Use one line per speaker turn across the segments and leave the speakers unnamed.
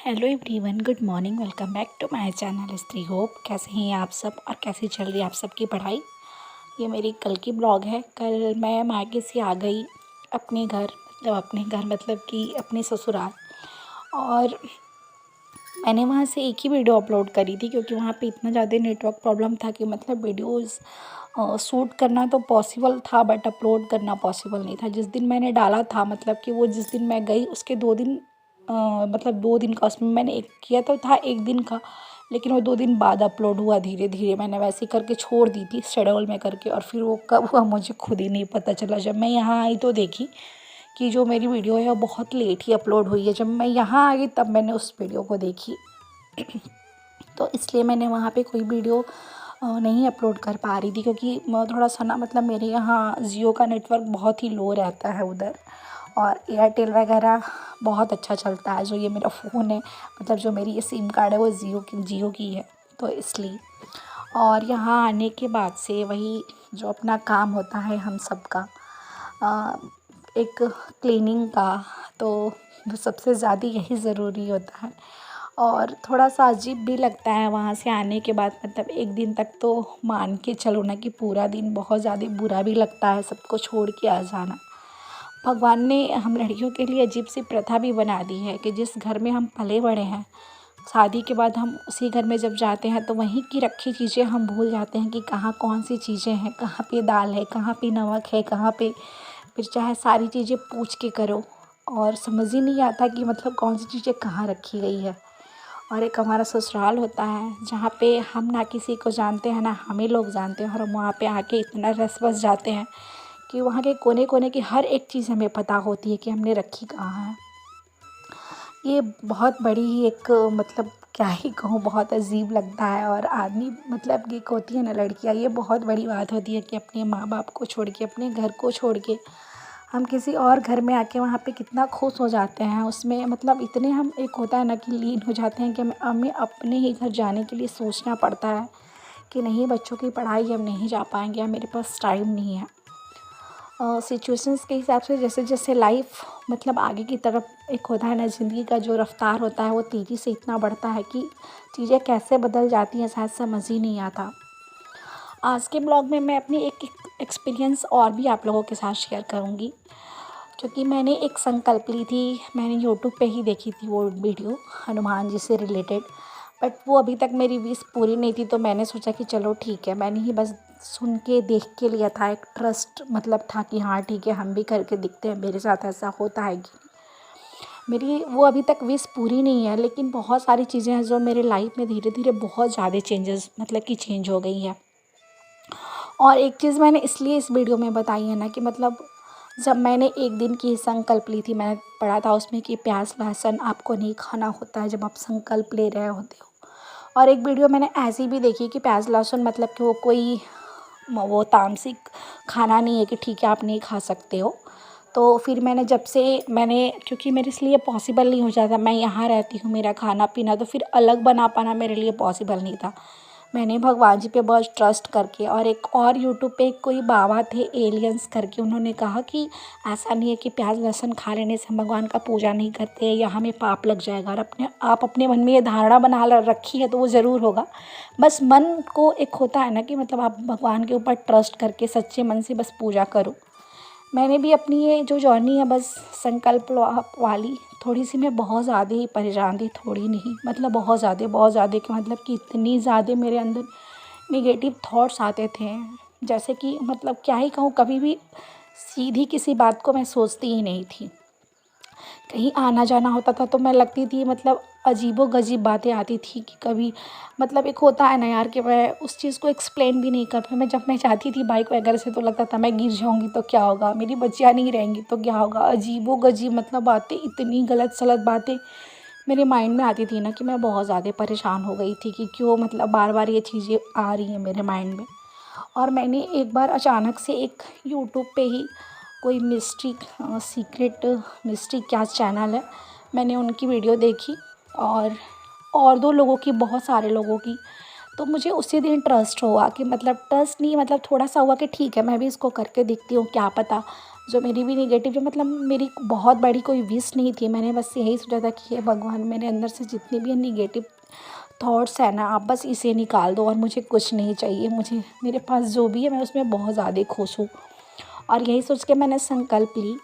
Hello everyone, good morning. Welcome back to my channel Stree Hope. कैसे हैं आप सब और कैसी चल रही है आप सबकी पढ़ाई। ये मेरी कल की ब्लॉग है। कल मैं मायके से आ गई अपने घर मतलब कि अपने ससुराल। और मैंने वहाँ से एक ही वीडियो अपलोड करी थी क्योंकि वहाँ पे इतना ज़्यादा नेटवर्क प्रॉब्लम था कि मतलब वीडियोस शूट करना तो पॉसिबल था बट अपलोड करना पॉसिबल नहीं था। जिस दिन मैंने डाला था मतलब कि वो जिस दिन मैं गई उसके 2 दिन मतलब 2 दिन का उसमें मैंने एक किया तो था 1 दिन का, लेकिन वो 2 दिन बाद अपलोड हुआ। धीरे धीरे मैंने वैसे करके छोड़ दी थी शेड्यूल में करके, और फिर वो कब हुआ मुझे खुद ही नहीं पता चला। जब मैं यहाँ आई तो देखी कि जो मेरी वीडियो है वो बहुत लेट ही अपलोड हुई है। जब मैं यहाँ आई तब मैंने उस वीडियो को देखी तो इसलिए मैंने वहाँ पे कोई वीडियो नहीं अपलोड कर पा रही थी क्योंकि थोड़ा सा ना मतलब मेरे यहाँ जियो का नेटवर्क बहुत ही लो रहता है उधर, और एयरटेल वगैरह बहुत अच्छा चलता है। जो ये मेरा फ़ोन है मतलब जो मेरी ये सिम कार्ड है वो जियो की है, तो इसलिए। और यहाँ आने के बाद से वही जो अपना काम होता है हम सबका, एक क्लीनिंग का, तो सबसे ज़्यादा यही ज़रूरी होता है। और थोड़ा सा अजीब भी लगता है वहाँ से आने के बाद, मतलब 1 दिन तक तो मान के चलो ना कि पूरा दिन बहुत ज़्यादा बुरा भी लगता है सबको छोड़ के आ जाना। भगवान ने हम लड़कियों के लिए अजीब सी प्रथा भी बना दी है कि जिस घर में हम पले बड़े हैं, शादी के बाद हम उसी घर में जब जाते हैं तो वहीं की रखी चीज़ें हम भूल जाते हैं कि कहाँ कौन सी चीज़ें हैं, कहाँ पे दाल है, कहाँ पे नमक है, कहाँ पे मिर्चा है। सारी चीज़ें पूछ के करो और समझ ही नहीं आता कि मतलब कौन सी चीज़ें कहाँ रखी गई है। और एक हमारा ससुराल होता है जहाँ पे हम ना किसी को जानते हैं ना हमें लोग जानते हैं, और हम वहाँ पे आके इतना रस बस जाते हैं कि वहाँ के कोने कोने की हर एक चीज़ हमें पता होती है कि हमने रखी कहाँ है। ये बहुत बड़ी ही एक मतलब क्या ही कहूँ, बहुत अजीब लगता है। और आदमी मतलब एक होती है ना लड़कियाँ, ये बहुत बड़ी बात होती है कि अपने माँ बाप को छोड़ के, अपने घर को छोड़ के हम किसी और घर में आके वहाँ पे कितना खुश हो जाते हैं। उसमें मतलब इतने हम एक होता है ना कि लीन हो जाते हैं कि हमें अपने ही घर जाने के लिए सोचना पड़ता है कि नहीं, बच्चों की पढ़ाई हम नहीं जा पाएंगे या मेरे पास टाइम नहीं है। सिचुएशंस के हिसाब से जैसे जैसे लाइफ मतलब आगे की तरफ एक होता है ना, ज़िंदगी का जो रफ्तार होता है वो तेज़ी से इतना बढ़ता है कि चीज़ें कैसे बदल जाती हैं शायद समझ ही नहीं आता। आज के ब्लॉग में मैं अपनी एक एक्सपीरियंस और भी आप लोगों के साथ शेयर करूँगी, क्योंकि मैंने एक संकल्प ली थी। मैंने यूट्यूब पे ही देखी थी वो वीडियो हनुमान जी से रिलेटेड, बट वो अभी तक मेरी विश पूरी नहीं थी। तो मैंने सोचा कि चलो ठीक है, मैंने ही बस सुन के देख के लिया था। एक ट्रस्ट मतलब था कि हाँ ठीक है, हम भी करके दिखते हैं मेरे साथ ऐसा होता है कि मेरी वो अभी तक विश पूरी नहीं है, लेकिन बहुत सारी चीज़ें हैं जो मेरे लाइफ में धीरे धीरे बहुत ज़्यादा चेंजेस मतलब कि चेंज हो गई हैं। और एक चीज़ मैंने इसलिए इस वीडियो में बताई है ना कि मतलब जब मैंने 1 दिन की संकल्प ली थी, मैंने पढ़ा था उसमें कि प्याज लहसुन आपको नहीं खाना होता है जब आप संकल्प ले रहे होते हो। और एक वीडियो मैंने ऐसी भी देखी कि प्याज लहसुन मतलब कि वो कोई वो तामसिक खाना नहीं है कि ठीक है आप नहीं खा सकते हो। तो फिर मैंने क्योंकि मेरे लिए ये पॉसिबल नहीं हो जाता, मैं यहाँ रहती हूँ, मेरा खाना पीना तो फिर अलग बना पाना मेरे लिए पॉसिबल नहीं था। मैंने भगवान जी पे बहुत ट्रस्ट करके, और एक और यूट्यूब पे कोई बाबा थे एलियंस करके, उन्होंने कहा कि ऐसा नहीं है कि प्याज लहसुन खा लेने से हम भगवान का पूजा नहीं करते या हमें पाप लग जाएगा। और आप अपने मन में ये धारणा बना रखी है तो वो ज़रूर होगा। बस मन को एक होता है ना कि मतलब आप भगवान के ऊपर ट्रस्ट करके सच्चे मन से बस पूजा करो। मैंने भी अपनी ये जो जर्नी है बस संकल्प वाली, थोड़ी सी मैं बहुत ज़्यादा ही परेशान थी, थोड़ी नहीं मतलब बहुत ज़्यादा कि मतलब कि इतनी ज़्यादा मेरे अंदर नेगेटिव थॉट्स आते थे। जैसे कि मतलब क्या ही कहूँ, कभी भी सीधी किसी बात को मैं सोचती ही नहीं थी। कहीं आना जाना होता था तो मैं लगती थी मतलब अजीबो-गरीब बातें आती थी कि कभी मतलब एक होता है ना यार कि मैं उस चीज़ को एक्सप्लेन भी नहीं कर पाई। मैं जब मैं जाती थी बाइक वगैरह से तो लगता था मैं गिर जाऊँगी तो क्या होगा, मेरी बच्चियाँ नहीं रहेंगी तो क्या होगा। अजीबो-गरीब मतलब बातें, इतनी गलत-सलत बातें मेरे माइंड में आती थी ना कि मैं बहुत ज़्यादा परेशान हो गई थी कि क्यों मतलब बार-बार ये चीज़ें आ रही हैं मेरे माइंड में। और मैंने एक बार अचानक से एक यूट्यूब पे ही कोई सीक्रेट मिस्ट्री क्या चैनल है, मैंने उनकी वीडियो देखी। और 2 लोगों की, बहुत सारे लोगों की। तो मुझे उसी दिन ट्रस्ट हुआ कि मतलब ट्रस्ट नहीं मतलब थोड़ा सा हुआ कि ठीक है मैं भी इसको करके देखती हूँ, क्या पता जो मेरी भी नेगेटिव जो मतलब मेरी बहुत बड़ी कोई विश नहीं थी। मैंने बस यही सोचा था कि हे भगवान, मेरे अंदर से जितनी भी नेगेटिव थॉट्स है ना, आप बस इसे निकाल दो और मुझे कुछ नहीं चाहिए। मुझे मेरे पास जो भी है मैं उसमें बहुत ज़्यादा खुश हूँ। और यही सोच के मैंने संकल्प ली।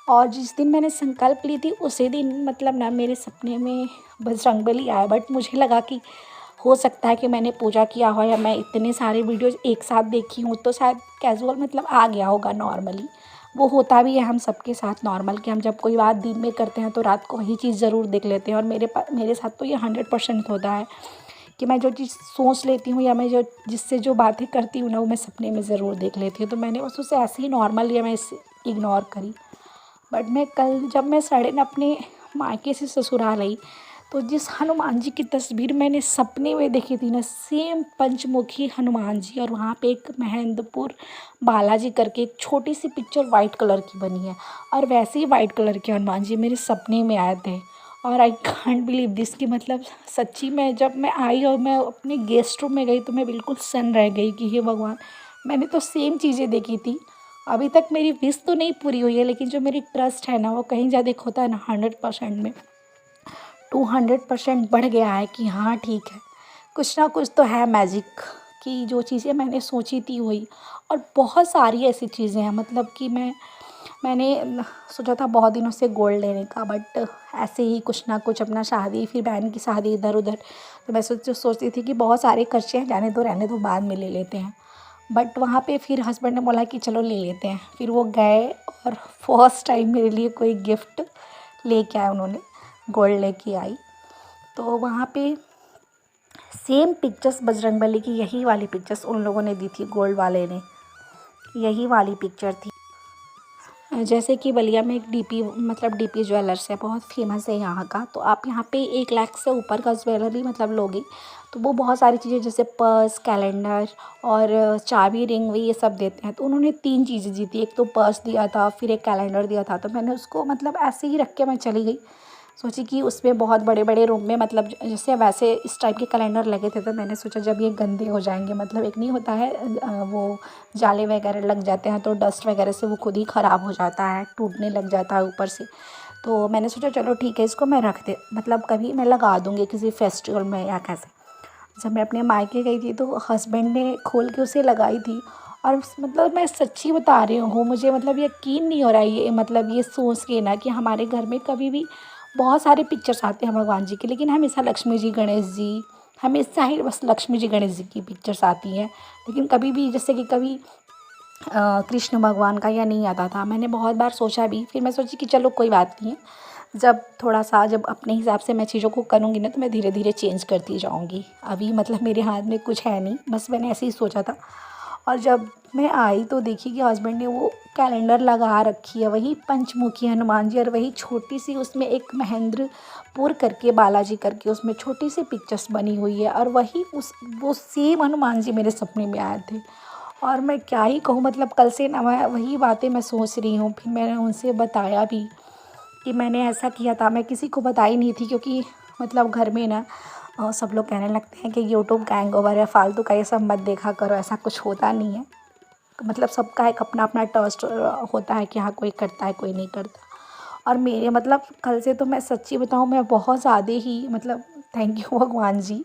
और जिस दिन मैंने संकल्प ली थी उसी दिन मतलब ना मेरे सपने में बजरंगबली आया। बट मुझे लगा कि हो सकता है कि मैंने पूजा किया हो या मैं इतने सारे वीडियोज़ एक साथ देखी हूँ तो शायद कैज़ुअल मतलब आ गया होगा नॉर्मली। वो होता भी है हम सबके साथ नॉर्मल कि हम जब कोई बात दिन में करते हैं तो रात को वही चीज़ ज़रूर देख लेते हैं। और मेरे साथ तो ये 100% होता है कि मैं जो चीज़ सोच लेती हूँ या मैं जो जिससे जो बातें करती हूँ ना, वो मैं सपने में ज़रूर देख लेती हूँ। तो मैंने बस उसे ऐसे ही नॉर्मल लिया, मैं इसे इग्नोर करी। बट मैं कल जब मैं सडन अपने मायके से ससुराल आई तो जिस हनुमान जी की तस्वीर मैंने सपने में देखी थी ना, सेम पंचमुखी हनुमान जी, और वहाँ पे एक महेंद्रपुर बालाजी करके एक छोटी सी पिक्चर वाइट कलर की बनी है। और वैसे ही वाइट कलर के हनुमान जी मेरे सपने में आए थे। और आई कांट बिलीव दिस कि मतलब सच्ची में जब मैं आई और मैं अपने गेस्ट रूम में गई तो मैं बिल्कुल सन्न रह गई कि हे भगवान, मैंने तो सेम चीज़ें देखी थी। अभी तक मेरी विश तो नहीं पूरी हुई है, लेकिन जो मेरी ट्रस्ट है ना वो कहीं ज़्यादा होता है ना 100% में 200% बढ़ गया है कि हाँ ठीक है, कुछ ना कुछ तो है मैजिक कि जो चीज़ें मैंने सोची थी हुई। और बहुत सारी ऐसी चीज़ें हैं मतलब कि मैंने सोचा था बहुत दिनों से गोल्ड लेने का, बट ऐसे ही कुछ ना कुछ अपना शादी फिर बहन की शादी इधर उधर, तो मैं सोचती थी कि बहुत सारे खर्चे हैं, जाने दो रहने दो, बाद में ले लेते हैं। बट वहाँ पे फिर हस्बैंड ने बोला कि चलो ले लेते हैं। फिर वो गए और फर्स्ट टाइम मेरे लिए कोई गिफ्ट लेके आए उन्होंने, गोल्ड लेके आई। तो वहाँ पे सेम पिक्चर्स बजरंगबली की, यही वाली पिक्चर्स उन लोगों ने दी थी, गोल्ड वाले ने यही वाली पिक्चर थी। जैसे कि बलिया में एक डीपी मतलब डीपी ज्वेलर्स है, बहुत फेमस है यहाँ का। तो आप यहाँ पे 1 लाख से ऊपर का ज्वेलरी मतलब लोगे तो वो बहुत सारी चीज़ें जैसे पर्स, कैलेंडर और चाबी, रिंग ये सब देते हैं। तो उन्होंने 3 चीज़ें दी थी, एक तो पर्स दिया था, फिर एक कैलेंडर दिया था। तो मैंने उसको मतलब ऐसे ही रख के मैं चली गई। सोची कि उसमें बहुत बड़े बड़े रूम में मतलब जैसे वैसे इस टाइप के कैलेंडर लगे थे। तो मैंने सोचा जब ये गंदे हो जाएंगे, मतलब एक नहीं होता है वो जाले वगैरह लग जाते हैं तो डस्ट वगैरह से वो खुद ही ख़राब हो जाता है, टूटने लग जाता है ऊपर से। तो मैंने सोचा चलो ठीक है, इसको मैं रख दे मतलब कभी मैं लगा दूँगी किसी फेस्टिवल में या कैसे। जब मैं अपने मायके गई थी तो हस्बैंड ने खोल के उसे लगाई थी। और मतलब मैं सच्ची बता रही हूँ, मुझे मतलब यकीन नहीं हो रहा है ये मतलब ये सोच के ना कि हमारे घर में कभी भी बहुत सारे पिक्चर्स आते हैं भगवान जी के, लेकिन हमेशा लक्ष्मी जी, गणेश जी, हमेशा ही बस लक्ष्मी जी गणेश जी की पिक्चर्स आती हैं। लेकिन कभी भी जैसे कि कभी कृष्ण भगवान का या नहीं आता था। मैंने बहुत बार सोचा भी, फिर मैं सोची कि चलो कोई बात नहीं है, जब थोड़ा सा जब अपने हिसाब से मैं चीज़ों को करूँगी ना तो मैं धीरे धीरे चेंज करती जाऊँगी। अभी मतलब मेरे हाथ में कुछ है नहीं, बस मैंने ऐसे ही सोचा था। और जब मैं आई तो देखी कि हस्बैंड ने वो कैलेंडर लगा रखी है, वही पंचमुखी हनुमान जी, और वही छोटी सी उसमें एक महेंद्रपुर करके बालाजी करके उसमें छोटी सी पिक्चर्स बनी हुई है। और वही वो सेम हनुमान जी मेरे सपने में आए थे। और मैं क्या ही कहूँ, मतलब कल से ना मैं वही बातें मैं सोच रही हूँ। फिर मैंने उनसे बताया भी कि मैंने ऐसा किया था। मैं किसी को बताई नहीं थी क्योंकि मतलब घर में ना सब लोग कहने लगते हैं कि यूट्यूब का हैंगओवर है, फालतू का ये सब मत देखा करो, ऐसा कुछ होता नहीं है। मतलब सबका एक अपना अपना ट्रस्ट होता है कि हाँ कोई करता है कोई नहीं करता। और मेरे मतलब कल से तो मैं सच्ची बताऊँ, मैं बहुत ज़्यादा ही मतलब थैंक यू भगवान जी।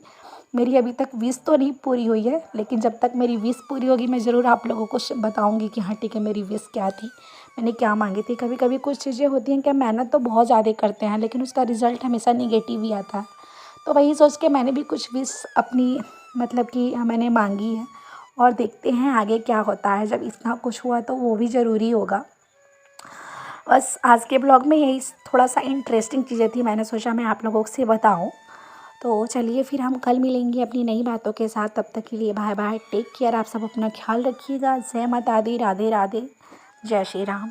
मेरी अभी तक विश तो नहीं पूरी हुई है, लेकिन जब तक मेरी विश पूरी होगी मैं ज़रूर आप लोगों को बताऊंगी कि हाँ ठीक है मेरी विश क्या थी, मैंने क्या मांगी थी। कभी कभी कुछ चीज़ें होती हैं कि मेहनत तो बहुत ज़्यादा करते हैं लेकिन उसका रिज़ल्ट हमेशा निगेटिव ही आता है। तो वही सोच के मैंने भी कुछ विश अपनी मतलब कि मैंने मांगी है। और देखते हैं आगे क्या होता है। जब इतना कुछ हुआ तो वो भी ज़रूरी होगा। बस आज के ब्लॉग में यही थोड़ा सा इंटरेस्टिंग चीज़ें थी, मैंने सोचा मैं आप लोगों से बताऊं। तो चलिए फिर हम कल मिलेंगे अपनी नई बातों के साथ। तब तक के लिए बाय बाय, टेक केयर। आप सब अपना ख्याल रखिएगा। जय माता दी, राधे राधे, जय श्री राम।